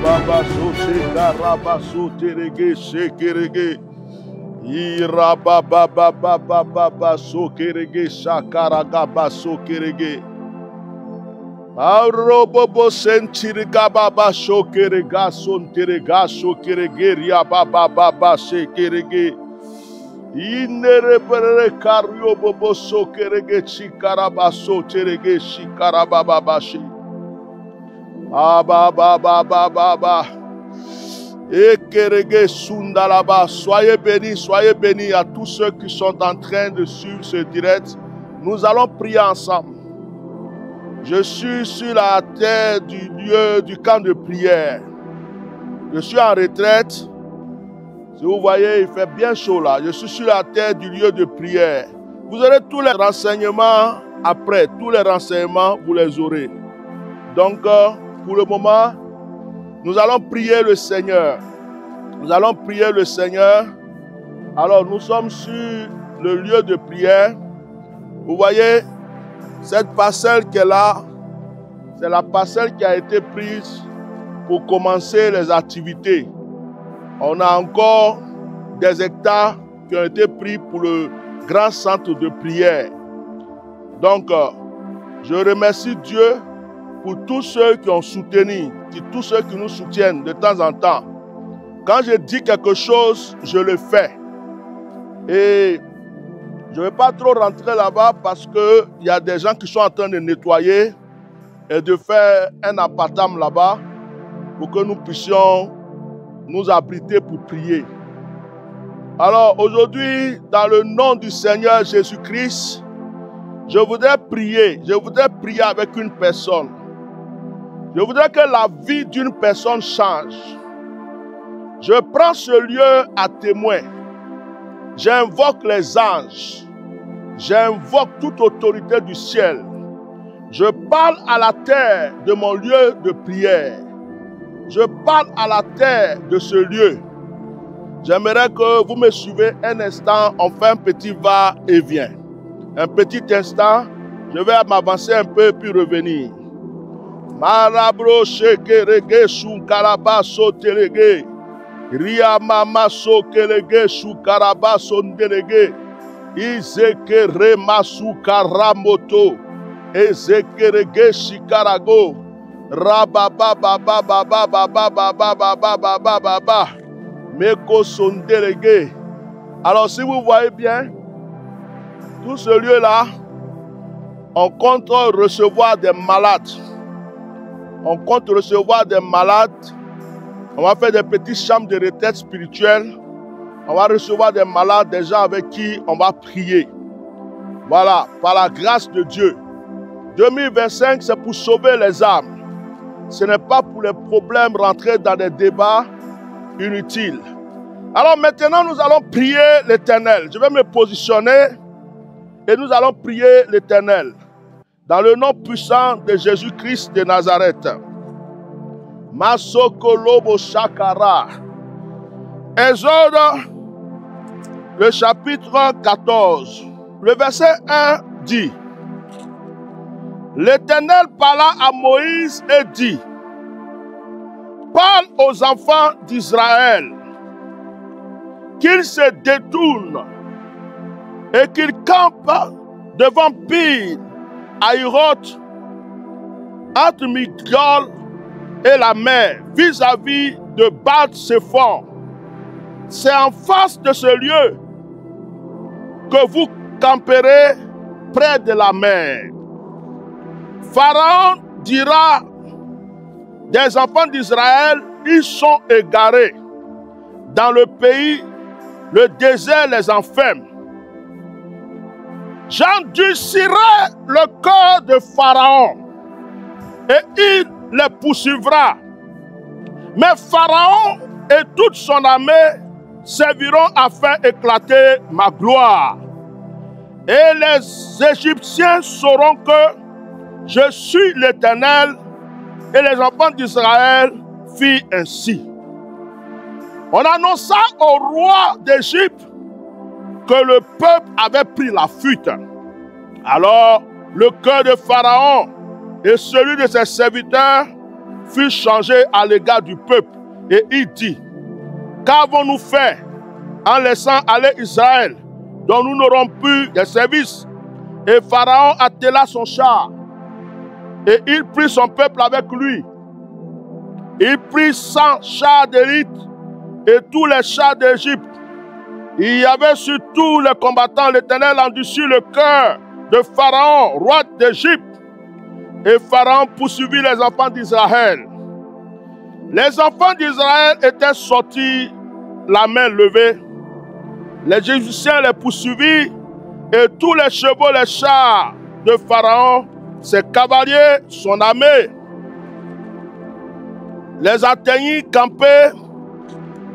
baba sote karaba sote rege shekerege. Ira baba baba baba sokerege shakaraga basokerege. Arobobo sentiriga baba shokerega sonterega shokerege ria baba baba shekerege. Inerebere kario bobo sokerege chikaraba soterege shikaraba baba shi. Baba baba baba. Ekerege sundalaba. Soyez bénis à tous ceux qui sont en train de suivre ce direct. Nous allons prier ensemble. Je suis sur la terre du lieu du camp de prière. Je suis en retraite. Si vous voyez, il fait bien chaud là. Je suis sur la terre du lieu de prière. Vous aurez tous les renseignements après. Tous les renseignements, vous les aurez. Donc, pour le moment, nous allons prier le Seigneur. Nous allons prier le Seigneur. Alors, nous sommes sur le lieu de prière. Vous voyez, cette parcelle qui est là, c'est la parcelle qui a été prise pour commencer les activités. On a encore des hectares qui ont été pris pour le grand centre de prière. Donc, je remercie Dieu pour tous ceux qui ont soutenu, tous ceux qui nous soutiennent de temps en temps. Quand je dis quelque chose, je le fais. Et je ne vais pas trop rentrer là-bas parce qu'il y a des gens qui sont en train de nettoyer et de faire un appartement là-bas pour que nous puissions nous abriter pour prier. Alors aujourd'hui, dans le nom du Seigneur Jésus-Christ, je voudrais prier avec une personne. Je voudrais que la vie d'une personne change. Je prends ce lieu à témoin. J'invoque les anges. J'invoque toute autorité du ciel. Je parle à la terre de mon lieu de prière. Je parle à la terre de ce lieu. J'aimerais que vous me suivez un instant. On fait un petit va-et-vient. Un petit instant. Je vais m'avancer un peu puis revenir. Marabro shekerege shunkarabaso telege. Ria mama sokelege shukarabaso ndelege. Izekere masukaramoto. Ezekerege shikarago. Rabababababababababababababa. Meko sondelege. Alors si vous voyez bien, tout ce lieu-là, on compte recevoir des malades. On compte recevoir des malades. On va faire des petites chambres de retraite spirituelle. On va recevoir des malades, des gens avec qui on va prier. Voilà, par la grâce de Dieu. 2025, c'est pour sauver les âmes. Ce n'est pas pour les problèmes rentrer dans des débats inutiles. Alors maintenant, nous allons prier l'Éternel. Je vais me positionner et nous allons prier l'Éternel. Dans le nom puissant de Jésus-Christ de Nazareth. Masokolobo Shakara. Exode, le chapitre 14. Le verset 1 dit: L'Éternel parla à Moïse et dit: Parle aux enfants d'Israël qu'ils se détournent et qu'ils campent devant Pi Hahiroth, entre Migdol et la mer, vis-à-vis de Baal-Séphon. C'est en face de ce lieu que vous camperez près de la mer. Pharaon dira des enfants d'Israël: ils sont égarés. Dans le pays, le désert les enferme. J'endurcirai le cœur de Pharaon et il les poursuivra. Mais Pharaon et toute son armée serviront à faire éclater ma gloire. Et les Égyptiens sauront que je suis l'Éternel. Et les enfants d'Israël firent ainsi. On annonça au roi d'Égypte que le peuple avait pris la fuite. Alors le cœur de Pharaon et celui de ses serviteurs fut changé à l'égard du peuple. Et il dit, qu'avons-nous fait en laissant aller Israël, dont nous n'aurons plus de service? Et Pharaon attela son char, et il prit son peuple avec lui. Il prit 100 chars d'élite et tous les chars d'Égypte. Il y avait sur tous les combattants, l'Éternel endurcit le cœur de Pharaon, roi d'Égypte. Et Pharaon poursuivit les enfants d'Israël. Les enfants d'Israël étaient sortis la main levée. Les Égyptiens les poursuivirent et tous les chevaux, les chars de Pharaon, ses cavaliers, son armée, les atteignit campés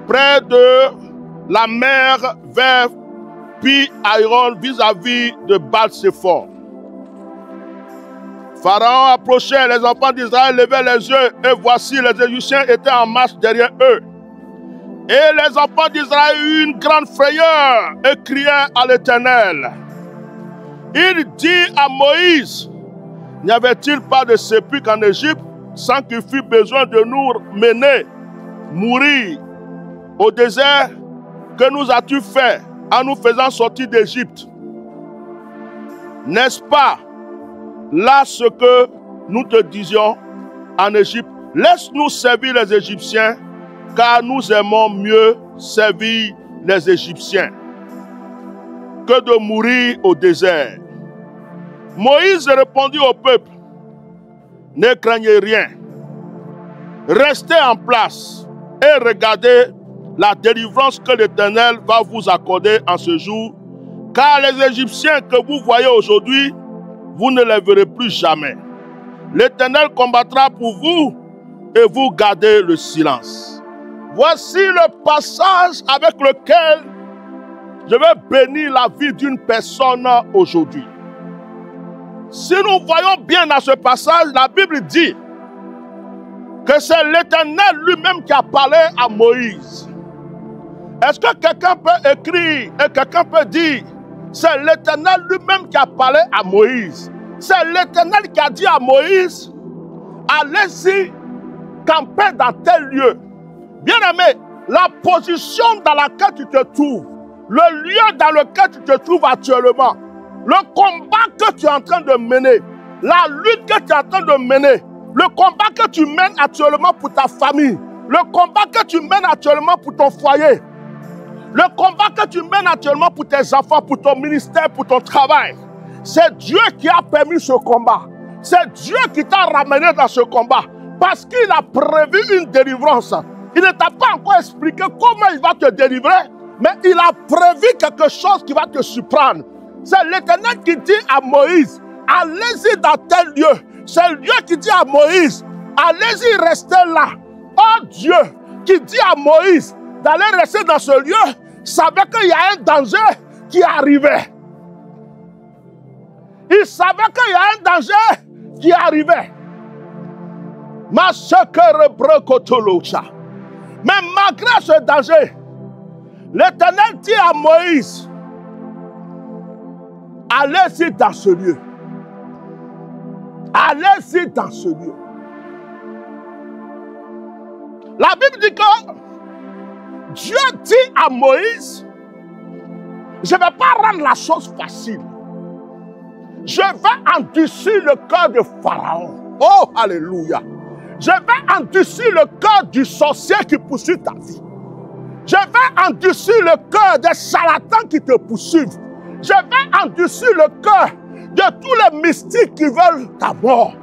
près de la mer vers Pi-Hahiroth vis-à-vis de Baal-Séphor. Pharaon approchait, les enfants d'Israël levaient les yeux et voici les Égyptiens étaient en marche derrière eux. Et les enfants d'Israël eurent une grande frayeur et crièrent à l'Éternel. Il dit à Moïse, n'y avait-il pas de sépulcre en Égypte sans qu'il fût besoin de nous mener, mourir au désert? Que nous as-tu fait en nous faisant sortir d'Égypte? N'est-ce pas là ce que nous te disions en Égypte? Laisse-nous servir les Égyptiens, car nous aimons mieux servir les Égyptiens que de mourir au désert. Moïse répondit au peuple, ne craignez rien, restez en place et regardez la délivrance que l'Éternel va vous accorder en ce jour, car les Égyptiens que vous voyez aujourd'hui, vous ne les verrez plus jamais. L'Éternel combattra pour vous et vous gardez le silence. Voici le passage avec lequel je vais bénir la vie d'une personne aujourd'hui. Si nous voyons bien dans ce passage, la Bible dit que c'est l'Éternel lui-même qui a parlé à Moïse. Est-ce que quelqu'un peut écrire et quelqu'un peut dire c'est l'Éternel lui-même qui a parlé à Moïse? C'est l'Éternel qui a dit à Moïse, allez-y, campez dans tel lieu. Bien-aimé, la position dans laquelle tu te trouves, le lieu dans lequel tu te trouves actuellement, le combat que tu es en train de mener, la lutte que tu es en train de mener, le combat que tu mènes actuellement pour ta famille, le combat que tu mènes actuellement pour ton foyer, le combat que tu mènes actuellement pour tes enfants, pour ton ministère, pour ton travail, c'est Dieu qui a permis ce combat. C'est Dieu qui t'a ramené dans ce combat parce qu'il a prévu une délivrance. Il ne t'a pas encore expliqué comment il va te délivrer, mais il a prévu quelque chose qui va te surprendre. C'est l'Éternel qui dit à Moïse, allez-y dans tel lieu. C'est Dieu qui dit à Moïse, allez-y, restez là. Oh Dieu, qui dit à Moïse d'aller rester dans ce lieu, savait qu'il y a un danger qui arrivait. Il savait qu'il y a un danger qui arrivait. Mais malgré ce danger, l'Éternel dit à Moïse, allez-y dans ce lieu. Allez-y dans ce lieu. La Bible dit que Dieu dit à Moïse, je ne vais pas rendre la chose facile. Je vais endurcir le cœur de Pharaon. Oh, alléluia. Je vais endurcir le cœur du sorcier qui poursuit ta vie. Je vais endurcir le cœur des charlatans qui te poursuivent. Je vais endurcir le cœur de tous les mystiques qui veulent ta mort.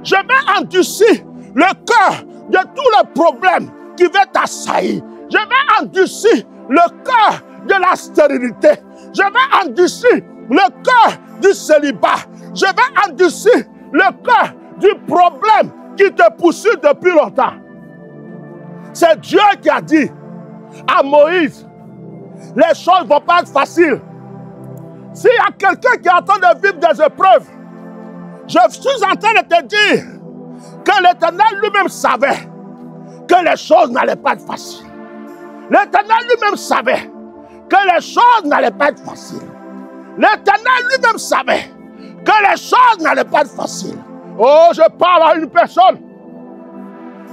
Je vais endurcir le cœur de tous les problèmes qui veulent t'assaillir. Je vais endurcir le cœur de la stérilité. Je vais endurcir le cœur du célibat. Je vais endurcir le cœur du problème qui te poursuit depuis longtemps. C'est Dieu qui a dit à Moïse, les choses ne vont pas être faciles. S'il y a quelqu'un qui est en train de vivre des épreuves, je suis en train de te dire que l'Éternel lui-même savait que les choses n'allaient pas être faciles. L'Éternel lui-même savait que les choses n'allaient pas être faciles. L'Éternel lui-même savait que les choses n'allaient pas être faciles. Oh, je parle à une personne.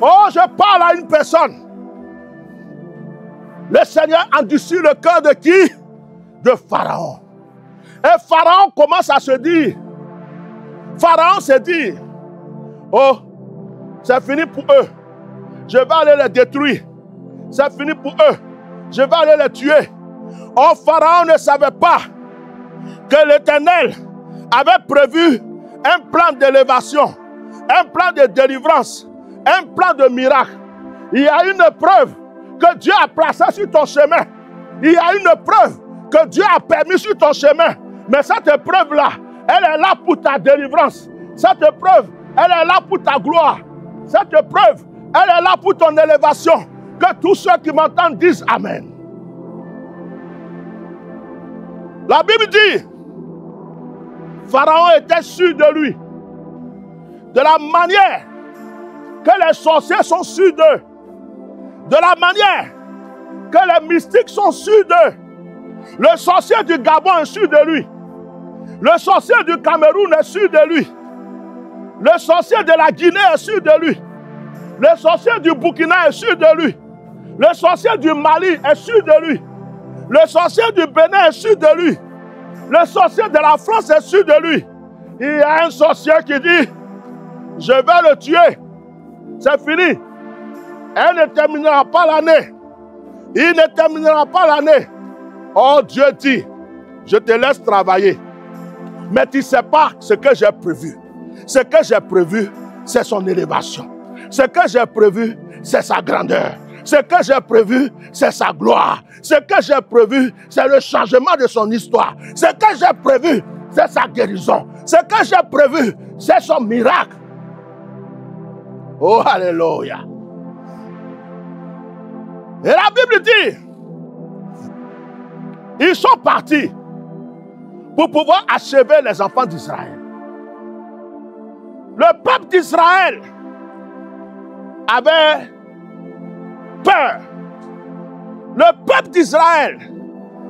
Oh, je parle à une personne. Le Seigneur endurcit le cœur de qui? De Pharaon. Et Pharaon commence à se dire, Pharaon se dit, oh, c'est fini pour eux. Je vais aller les détruire. C'est fini pour eux. Je vais aller les tuer. Oh, Pharaon ne savait pas que l'Éternel avait prévu un plan d'élévation, un plan de délivrance, un plan de miracle. Il y a une preuve que Dieu a placée sur ton chemin. Il y a une preuve que Dieu a permis sur ton chemin. Mais cette preuve-là, elle est là pour ta délivrance. Cette preuve, elle est là pour ta gloire. Cette preuve, elle est là pour ton élévation. Que tous ceux qui m'entendent disent Amen. La Bible dit, Pharaon était sûr de lui. De la manière que les sorciers sont sûrs d'eux. De la manière que les mystiques sont sûrs d'eux. Le sorcier du Gabon est sûr de lui. Le sorcier du Cameroun est sûr de lui. Le sorcier de la Guinée est sûr de lui. Le sorcier du Burkina est sûr de lui. Le sorcier du Mali est sûr de lui. Le sorcier du Bénin est sûr de lui. Le sorcier de la France est sûr de lui. Il y a un sorcier qui dit, je vais le tuer. C'est fini. Elle ne terminera pas l'année. Il ne terminera pas l'année. Oh, Dieu dit, je te laisse travailler. Mais tu ne sais pas ce que j'ai prévu. Ce que j'ai prévu, c'est son élévation. Ce que j'ai prévu, c'est sa grandeur. Ce que j'ai prévu, c'est sa gloire. Ce que j'ai prévu, c'est le changement de son histoire. Ce que j'ai prévu, c'est sa guérison. Ce que j'ai prévu, c'est son miracle. Oh, alléluia. Et la Bible dit, ils sont partis pour pouvoir achever les enfants d'Israël. Le peuple d'Israël avait peur. Le peuple d'Israël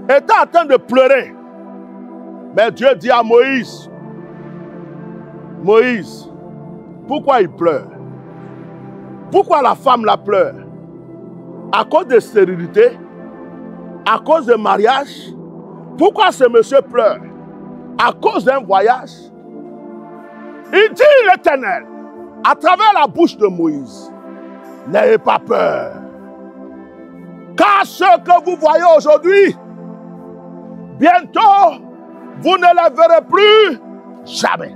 était en train de pleurer. Mais Dieu dit à Moïse, Moïse, pourquoi il pleure? Pourquoi la femme la pleure? À cause de stérilité? À cause de mariage? Pourquoi ce monsieur pleure? À cause d'un voyage? Il dit l'Éternel, à travers la bouche de Moïse, n'ayez pas peur. Car ce que vous voyez aujourd'hui, bientôt, vous ne les verrez plus jamais.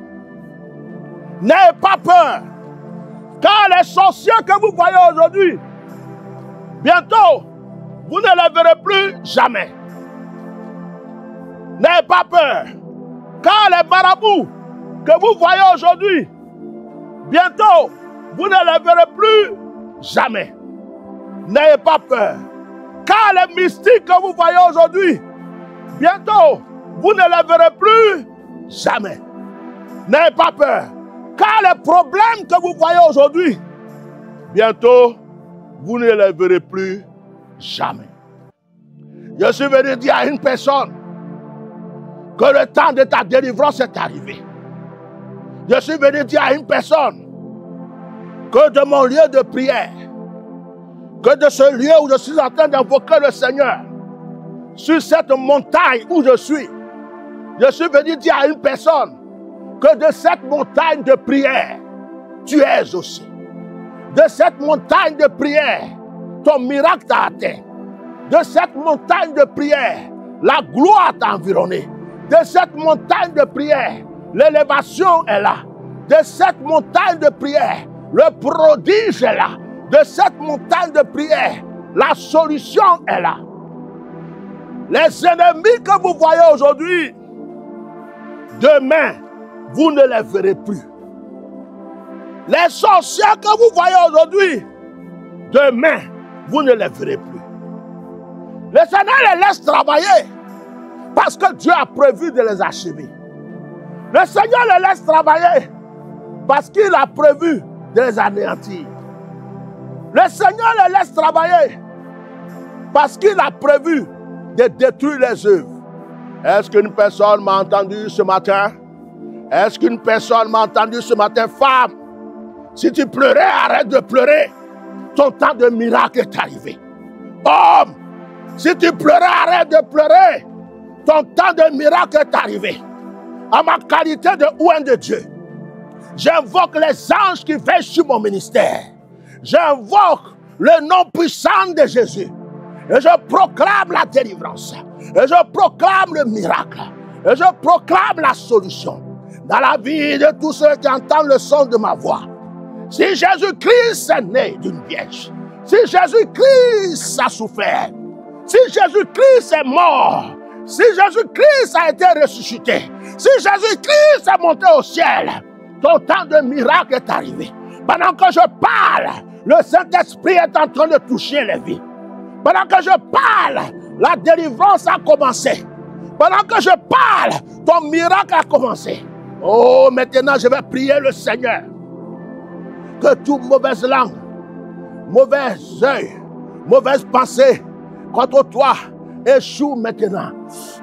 N'ayez pas peur. Car les sorciers que vous voyez aujourd'hui, bientôt, vous ne les verrez plus jamais. N'ayez pas peur. Car les marabouts que vous voyez aujourd'hui, bientôt, vous ne les verrez plus jamais. N'ayez pas peur. Car les mystiques que vous voyez aujourd'hui, bientôt, vous ne les verrez plus jamais. N'ayez pas peur. Car les problèmes que vous voyez aujourd'hui, bientôt, vous ne les verrez plus jamais. Je suis venu dire à une personne que le temps de ta délivrance est arrivé. Je suis venu dire à une personne que de mon lieu de prière, que de ce lieu où je suis en train d'invoquer le Seigneur, sur cette montagne où je suis venu dire à une personne que de cette montagne de prière, tu es aussi. De cette montagne de prière, ton miracle t'a atteint. De cette montagne de prière, la gloire t'a environné. De cette montagne de prière, l'élévation est là. De cette montagne de prière, le prodige est là. De cette montagne de prière, la solution est là. Les ennemis que vous voyez aujourd'hui, demain, vous ne les verrez plus. Les sorciers que vous voyez aujourd'hui, demain, vous ne les verrez plus. Le Seigneur les laisse travailler parce que Dieu a prévu de les achever. Le Seigneur les laisse travailler parce qu'il a prévu de les anéantir. Le Seigneur les laisse travailler parce qu'il a prévu de détruire les œuvres. Est-ce qu'une personne m'a entendu ce matin? Est-ce qu'une personne m'a entendu ce matin? Femme, si tu pleurais, arrête de pleurer. ton temps de miracle est arrivé. Homme, si tu pleurais, arrête de pleurer. Ton temps de miracle est arrivé. À ma qualité de oint de Dieu, j'invoque les anges qui veillent sur mon ministère. J'invoque le nom puissant de Jésus. Et je proclame la délivrance. Et je proclame le miracle. Et je proclame la solution dans la vie de tous ceux qui entendent le son de ma voix. Si Jésus-Christ est né d'une vierge, si Jésus-Christ a souffert, si Jésus-Christ est mort, si Jésus-Christ a été ressuscité, si Jésus-Christ est monté au ciel, ton temps de miracle est arrivé. Pendant que je parle, le Saint-Esprit est en train de toucher les vies. Pendant que je parle, la délivrance a commencé. Pendant que je parle, ton miracle a commencé. Oh, maintenant je vais prier le Seigneur. Que toute mauvaise langue, mauvais œil, mauvaise pensée contre toi échoue maintenant.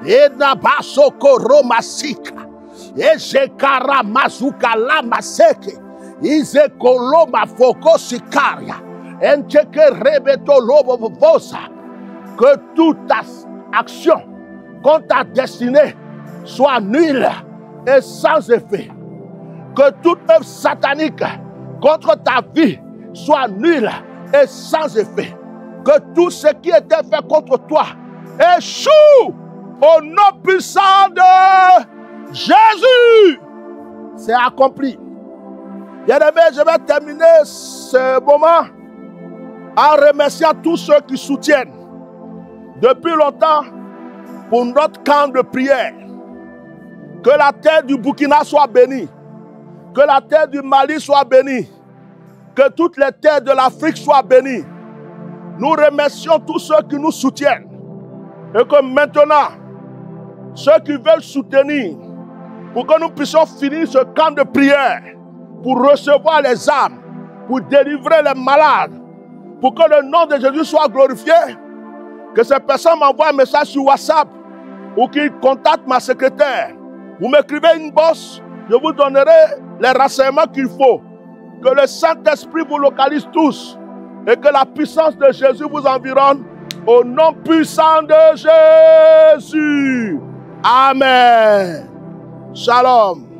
Et Nabasoko Romasika, et Jekara Mazuka Lamaseke, Izekolo Mafoko Sikaria, Encheke Rebeto Lobo Vosa. Que toute action contre ta destinée soit nulle et sans effet. Que toute œuvre satanique contre ta vie soit nulle et sans effet. Que tout ce qui était fait contre toi échoue au nom puissant de Jésus. C'est accompli. Bien-aimés, je vais terminer ce moment en remerciant tous ceux qui soutiennent depuis longtemps pour notre camp de prière. Que la terre du Burkina soit bénie. Que la terre du Mali soit bénie. Que toutes les terres de l'Afrique soient bénies. Nous remercions tous ceux qui nous soutiennent. Et que maintenant, ceux qui veulent soutenir, pour que nous puissions finir ce camp de prière, pour recevoir les âmes, pour délivrer les malades, pour que le nom de Jésus soit glorifié, que ces personnes m'envoient un message sur WhatsApp ou qu'ils contactent ma secrétaire. Vous m'écrivez une bosse, je vous donnerai les renseignements qu'il faut. Que le Saint-Esprit vous localise tous et que la puissance de Jésus vous environne au nom puissant de Jésus. Amen. Shalom.